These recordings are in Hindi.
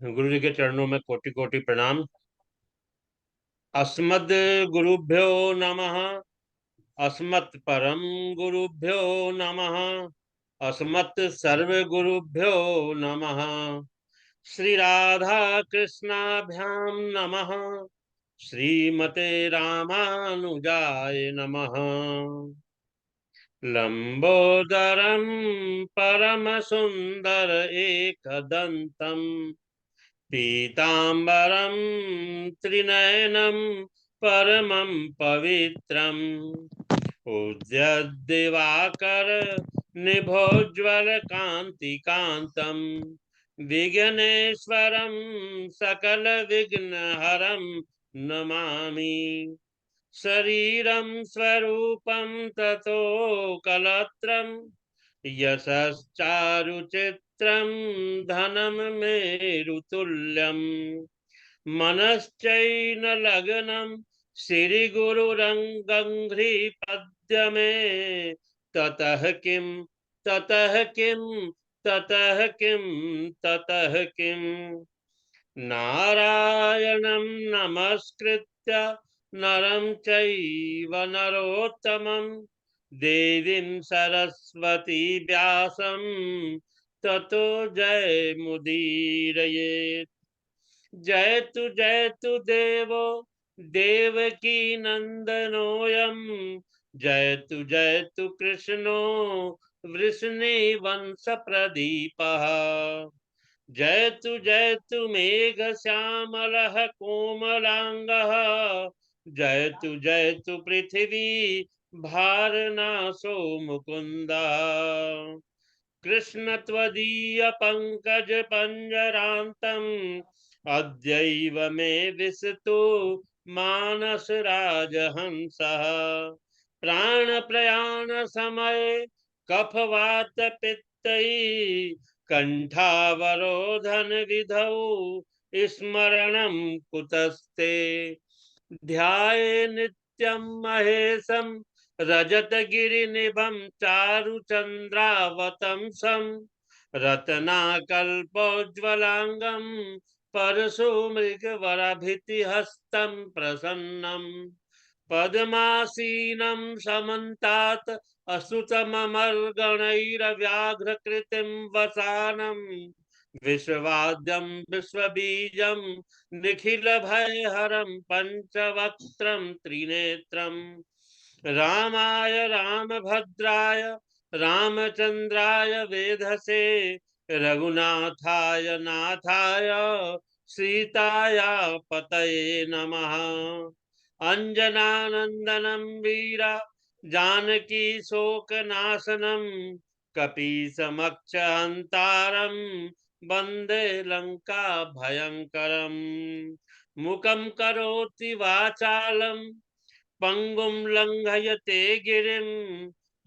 गुरु जी के चरणों में कोटि कोटि प्रणाम। अस्मद् गुरुभ्यो नमः। अस्मत् परम गुरुभ्यो नमः। अस्मत् सर्व गुरुभ्यो नमः। श्री राधा कृष्णाभ्याम नमः। श्रीमते रामानुजाय नमः। लंबोदरम परम सुंदर एकदंतम पीतांबरं त्रिनयनं परमं पवित्रम् उद्यद्दिवाकर निभोज्वलकान्तिकान्तं विघ्नेश्वरं सकलविघ्नहरं नमामि। शरीरं स्वरूपं ततो कलत्रं यशश्चारुचित्रं धनं मेरुतुल्यम् मनश्चैनलग्नं श्रीगुरुरङ्गङ्घ्रिपद्य मे ततः किं ततः किं ततः किं ततः किं नारायणं नमस्कृत्य नरं चैव नरोत्तमं देवीं सरस्वती व्यासं ततो जयमुदीरयेत्। जयतु देवो देवकी नंदनोऽयं जयतु कृष्णो वृषणीवंश प्रदीपः। जयतु मेघश्यामलः कोमलांगः जयतु पृथिवी भारनाशो मुकुन्दः। कृष्ण त्वदीय पंकज पंजरान्तम् अद्यैव मे विशतु मानस राजहंसः। प्राण प्रयाण समय कफवात पित्तैः कंठावरोधन विधौ स्मरणं कुतस्ते। ध्याये नित्यं महेशं रजतगिरिनिभं चारुचन्द्रावतंसं रत्नाकल्पोज्ज्वलांगं परशुमृगवरभितिहस्तं प्रसन्नं पद्मासीनं समन्तात् असुतममर्गणैर्व्याघ्रकृतिं वसानं विश्ववाद्यं विश्वबीजं निखिलभयहरं पञ्चवक्त्रं त्रिनेत्रं रामाय रामभद्राय रामचन्द्राय वेधसे रघुनाथाय नाथाय सीताया पतये नमः। अंजनानंदनं वीरा जानकी शोकनाशनं कपीसमक्षहन्तारं वन्दे लंका भयंकरम्। मुखं करोति वाचालं पंगुं लंघयते गिरिं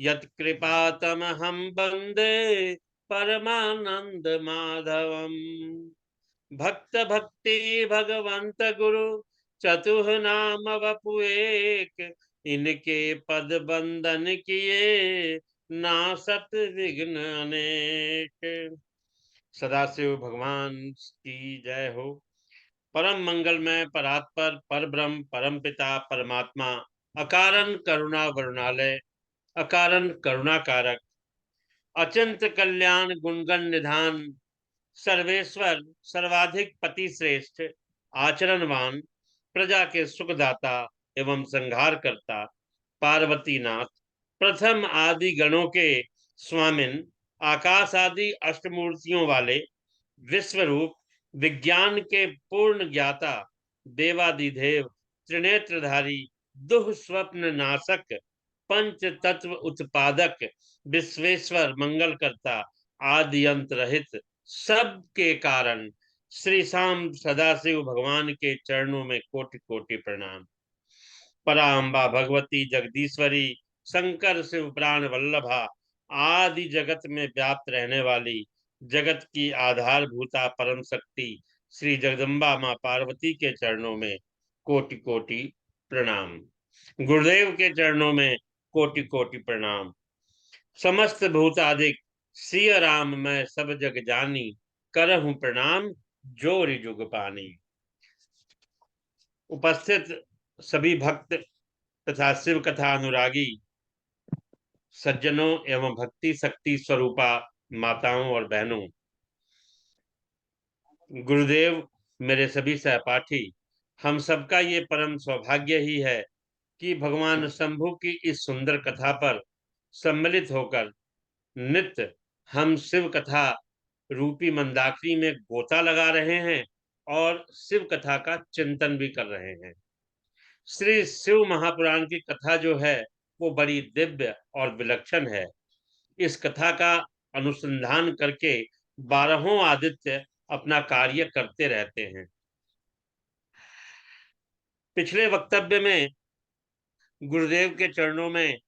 यत्कृपातमहं वन्दे परमानंद माधवम्। भक्त भक्ति भगवंत गुरु चतुह नाम वपु एक इनके पद बंदन किए नासत विघ्न अनेक। सदाशिव भगवान की जय हो। परम मंगलमय परात्पर पर ब्रह्म परम पिता परमात्मा अकारण करुणा वरुणालय अकारण करुणा कारक अचिंत कल्याण गुणगण निधान सर्वेश्वर सर्वाधिक पति श्रेष्ठ आचरणवान प्रजा के सुखदाता एवं संहार करता पार्वती नाथ प्रथम आदि गणों के स्वामिन आकाश आदि अष्टमूर्तियों वाले विश्वरूप विज्ञान के पूर्ण ज्ञाता देवादिदेव त्रिनेत्रधारी दुह स्वप्न नाशक पंच तत्व उत्पादक विश्वेश्वर मंगल करता आदि अंत रहित सब के कारण श्री शाम सदाशिव भगवान के चरणों में कोटि कोटि प्रणाम। पराम्बा भगवती जगदीश्वरी शंकर शिव प्राण वल्लभा आदि जगत में व्याप्त रहने वाली जगत की आधारभूता परम शक्ति श्री जगदम्बा माँ पार्वती के चरणों में कोटि कोटि प्रणाम। गुरुदेव के चरणों में कोटि कोटि प्रणाम। समस्त भूतादिक सिय राम मैं सब जग जानी करहूं प्रणाम जोरि जुग पानी। उपस्थित सभी भक्त तथा शिव कथा अनुरागी सज्जनों एवं भक्ति शक्ति स्वरूपा माताओं और बहनों, गुरुदेव, मेरे सभी सहपाठी, हम सबका ये परम सौभाग्य ही है कि भगवान शंभु की इस सुंदर कथा पर सम्मिलित होकर नित्य हम शिव कथा रूपी मंदाकिनी में गोता लगा रहे हैं और शिव कथा का चिंतन भी कर रहे हैं। श्री शिव महापुराण की कथा जो है वो बड़ी दिव्य और विलक्षण है। इस कथा का अनुसंधान करके बारहों आदित्य अपना कार्य करते रहते हैं। पिछले वक्तव्य में गुरुदेव के चरणों में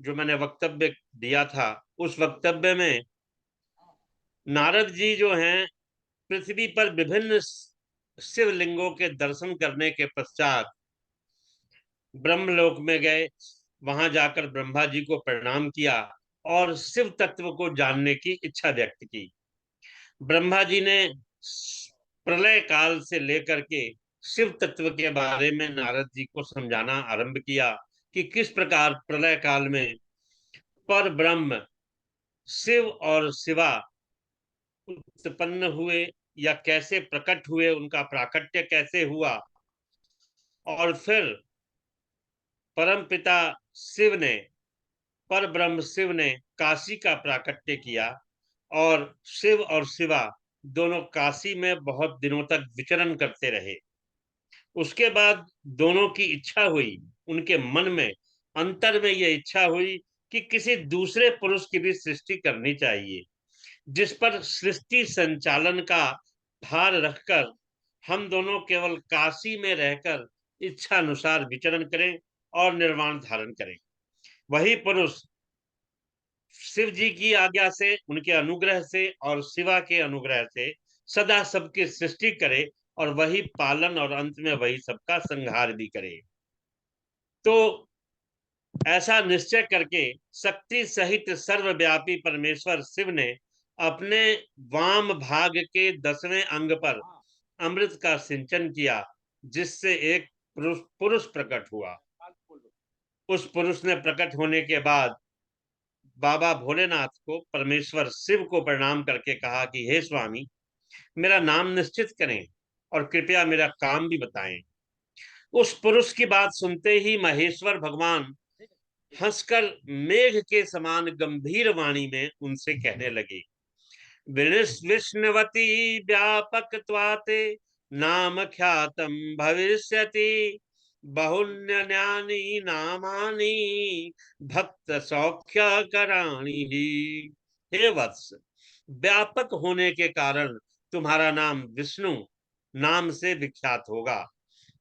जो मैंने वक्तव्य दिया था, उस वक्तव्य में नारद जी जो हैं पृथ्वी पर विभिन्न शिवलिंगों के दर्शन करने के पश्चात ब्रह्मलोक में गए। वहां जाकर ब्रह्मा जी को प्रणाम किया और शिव तत्व को जानने की इच्छा व्यक्त की। ब्रह्मा जी ने प्रलय काल से लेकर के शिव तत्व के बारे में नारद जी को समझाना आरंभ किया कि किस प्रकार प्रलय काल में पर ब्रह्म शिव और शिवा उत्पन्न हुए या कैसे प्रकट हुए, उनका प्राकट्य कैसे हुआ, और फिर परम पिता शिव ने, पर ब्रह्म शिव ने काशी का प्राकट्य किया और शिव और शिवा दोनों काशी में बहुत दिनों तक विचरण करते रहे। उसके बाद दोनों की इच्छा हुई, उनके मन में अंतर में यह इच्छा हुई कि किसी दूसरे पुरुष की भी सृष्टि करनी चाहिए, जिस पर सृष्टि संचालन का भार रखकर हम दोनों केवल काशी में रहकर इच्छा अनुसार विचरण करें और निर्वाण धारण करें। वही पुरुष शिव जी की आज्ञा से, उनके अनुग्रह से और शिवा के अनुग्रह से सदा सबकी सृष्टि करे और वही पालन और अंत में वही सबका संहार भी करे। तो ऐसा निश्चय करके शक्ति सहित सर्वव्यापी परमेश्वर शिव ने अपने वाम भाग के 10वें अंग पर अमृत का सिंचन किया, जिससे एक पुरुष प्रकट हुआ। उस पुरुष ने प्रकट होने के बाद बाबा भोलेनाथ को, परमेश्वर शिव को प्रणाम करके कहा कि हे स्वामी, मेरा नाम निश्चित करें और कृपया मेरा काम भी बताएं। उस पुरुष की बात सुनते ही महेश्वर भगवान हंसकर मेघ के समान गंभीर वाणी में उनसे कहने लगे, विष्णुवती व्यापक त्वाते नाम ख्यातम भविष्यति, बहुन्यन्यानि नामानि भक्त सौख्य कराणी ही। हे वत्स, व्यापक होने के कारण तुम्हारा नाम विष्णु नाम से विख्यात होगा।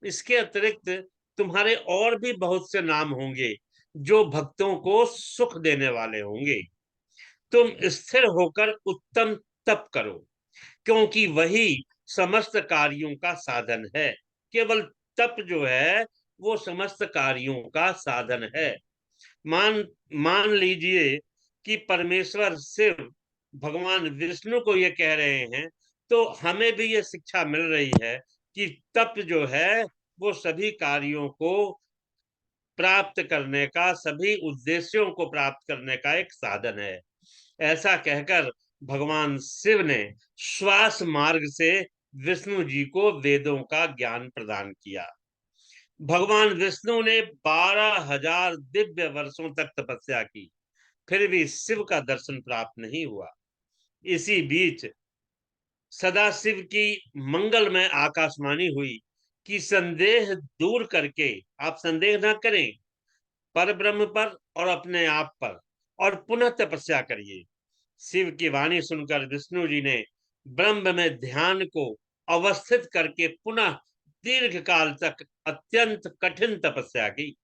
इसके अतिरिक्त तुम्हारे और भी बहुत से नाम होंगे जो भक्तों को सुख देने वाले होंगे। तुम स्थिर होकर उत्तम तप करो, क्योंकि वही समस्त कार्यों का साधन है। केवल तप जो है वो समस्त कार्यों का साधन है। मान मान लीजिए कि परमेश्वर शिव भगवान विष्णु को ये कह रहे हैं, तो हमें भी ये शिक्षा मिल रही है कि तप जो है वो सभी कार्यों को प्राप्त करने का, सभी उद्देश्यों को प्राप्त करने का एक साधन है। ऐसा कहकर भगवान शिव ने श्वास मार्ग से विष्णु जी को वेदों का ज्ञान प्रदान किया। भगवान विष्णु ने 12,000 दिव्य वर्षों तक तपस्या की, फिर भी शिव का दर्शन प्राप्त नहीं हुआ। इसी बीच सदाशिव की मंगलमय आकाशवाणी हुई कि संदेह दूर करके आप संदेह न करें पर ब्रह्म पर और अपने आप पर, और पुनः तपस्या करिए। शिव की वाणी सुनकर विष्णु जी ने ब्रह्म में ध्यान को अवस्थित करके पुनः दीर्घ काल तक अत्यंत कठिन तपस्या की।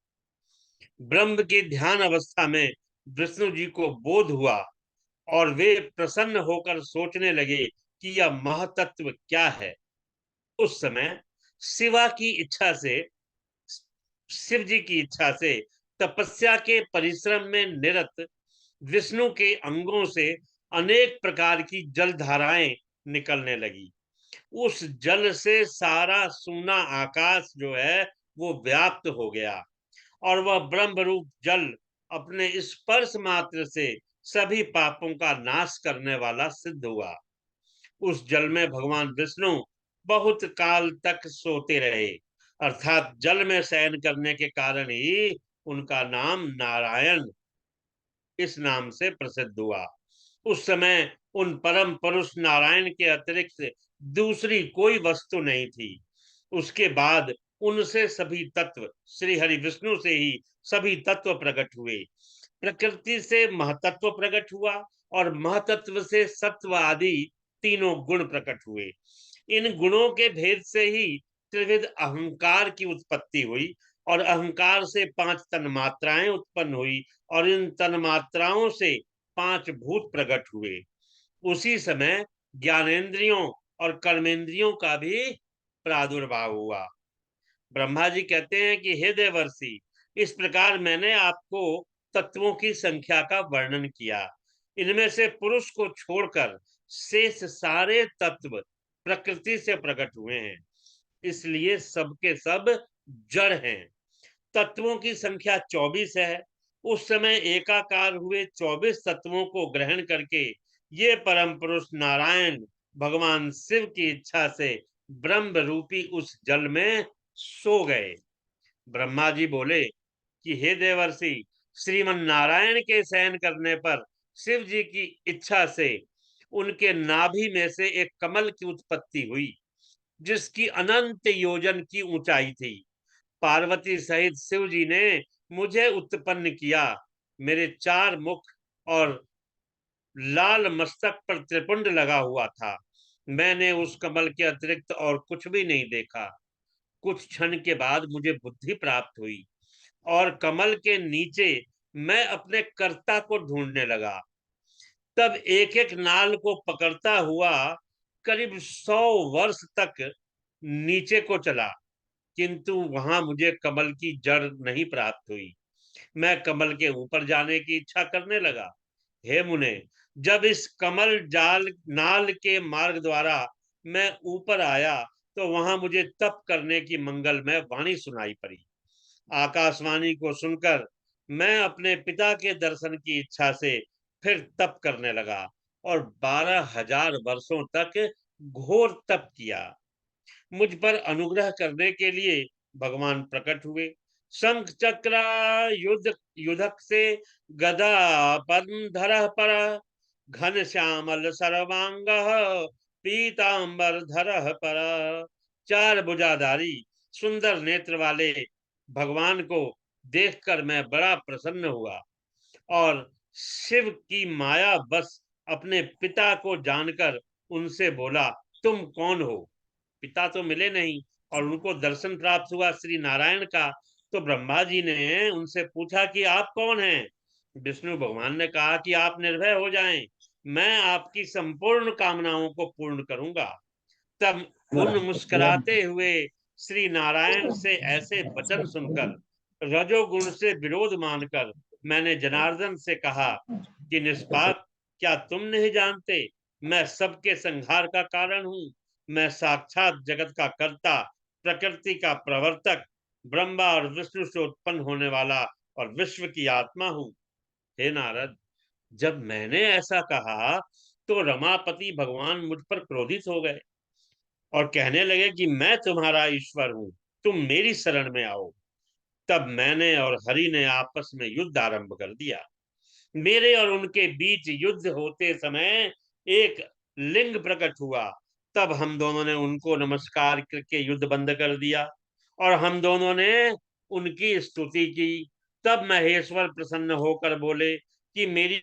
ब्रह्म की ध्यान अवस्था में विष्णु जी को बोध हुआ और वे प्रसन्न होकर सोचने लगे कि यह महतत्व क्या है। उस समय शिवा की इच्छा से, शिव जी की इच्छा से तपस्या के परिश्रम में निरत विष्णु के अंगों से अनेक प्रकार की जल धाराएं निकलने लगी। उस जल से सारा सूना आकाश जो है वो व्याप्त हो गया, और वह ब्रह्म रूप जल अपने स्पर्श मात्र से सभी पापों का नाश करने वाला सिद्ध हुआ। उस जल में भगवान विष्णु बहुत काल तक सोते रहे, अर्थात जल में शयन करने के कारण ही उनका नाम नारायण इस नाम से प्रसिद्ध हुआ। उस समय उन परम पुरुष नारायण के अतिरिक्त दूसरी कोई वस्तु नहीं थी। उसके बाद उनसे सभी तत्व, श्री हरि विष्णु से ही सभी तत्व प्रकट हुए। प्रकृति से महतत्व प्रकट हुआ, और महतत्व से सत्व आदि तीनों गुण प्रकट हुए। इन गुणों के भेद से ही त्रिविध अहंकार की उत्पत्ति हुई, और अहंकार से 5 तन्मात्राएं उत्पन्न हुई, और इन तन्मात्राओं से 5 भूत प्रकट हुए। उसी समय ज्ञानेन्द्रियों और कर्मेंद्रियों का भी प्रादुर्भाव हुआ। ब्रह्मा जी कहते हैं कि हे देवर्षि, इस प्रकार मैंने आपको तत्वों की संख्या का वर्णन किया। इनमें से पुरुष को छोड़कर शेष सारे तत्व प्रकृति से प्रकट हुए हैं, इसलिए सबके सब जड़ हैं। तत्वों की संख्या 24 है। उस समय एकाकार हुए 24 तत्वों को ग्रहण करके ये परम पुरुष नारायण भगवान शिव की इच्छा से ब्रह्म रूपी उस जल में सो गए। ब्रह्मा जी बोले कि हे देवर्षि, श्रीमन नारायण के शयन करने पर शिव जी की इच्छा से उनके नाभि में से एक कमल की उत्पत्ति हुई, जिसकी अनंत योजन की ऊंचाई थी। पार्वती सहित शिव जी ने मुझे उत्पन्न किया। मेरे 4 मुख और लाल मस्तक पर त्रिपुंड लगा हुआ था। मैंने उस कमल के अतिरिक्त और कुछ भी नहीं देखा। कुछ क्षण के बाद मुझे बुद्धि प्राप्त हुई, और कमल के नीचे मैं अपने कर्ता को ढूंढने लगा। तब एक एक नाल को पकड़ता हुआ करीब 100 वर्ष तक नीचे को चला, किंतु वहां मुझे कमल की जड़ नहीं प्राप्त हुई। मैं कमल के ऊपर जाने की इच्छा करने लगा। हे मुने, जब इस कमल जाल नाल के मार्ग द्वारा मैं ऊपर आया, तो वहां मुझे तप करने की मंगलमय वाणी सुनाई पड़ी। आकाशवाणी को सुनकर मैं अपने पिता के दर्शन की इच्छा से फिर तप करने लगा, और 12,000 वर्षों तक घोर तप किया। मुझ पर अनुग्रह करने के लिए भगवान प्रकट हुए। शंख चक्र युद्ध युधक से गदा पंधर पर, घन श्यामल सर्वांग पीतांबर धर पर। 4 भुजाधारी सुंदर नेत्र वाले भगवान को देखकर मैं बड़ा प्रसन्न हुआ, और शिव की माया बस अपने पिता को जानकर उनसे बोला, तुम कौन हो? पिता तो मिले नहीं, और उनको दर्शन प्राप्त हुआ श्री नारायण का। तो ब्रह्मा जी ने उनसे पूछा कि आप कौन हैं? विष्णु भगवान ने कहा कि आप निर्भय हो जाएं, मैं आपकी संपूर्ण कामनाओं को पूर्ण करूंगा। तब उन मुस्कुराते हुए श्री नारायण से ऐसे वचन सुनकर, रजोगुण से विरोध मानकर, मैंने जनार्दन से कहा कि निष्पाप, क्या तुम नहीं जानते मैं सबके संहार का कारण हूँ? मैं साक्षात जगत का कर्ता, प्रकृति का प्रवर्तक, ब्रह्मा और विष्णु से उत्पन्न होने वाला और विश्व की आत्मा हूँ। हे नारद, जब मैंने ऐसा कहा तो रमापति भगवान मुझ पर क्रोधित हो गए, और कहने लगे कि मैं तुम्हारा ईश्वर हूं, तुम मेरी शरण में आओ। तब मैंने और हरि ने आपस में युद्ध आरंभ कर दिया। मेरे और उनके बीच युद्ध होते समय एक लिंग प्रकट हुआ। तब हम दोनों ने उनको नमस्कार करके युद्ध बंद कर दिया, और हम दोनों ने उनकी स्तुति की। तब महेश्वर प्रसन्न होकर बोले कि मेरी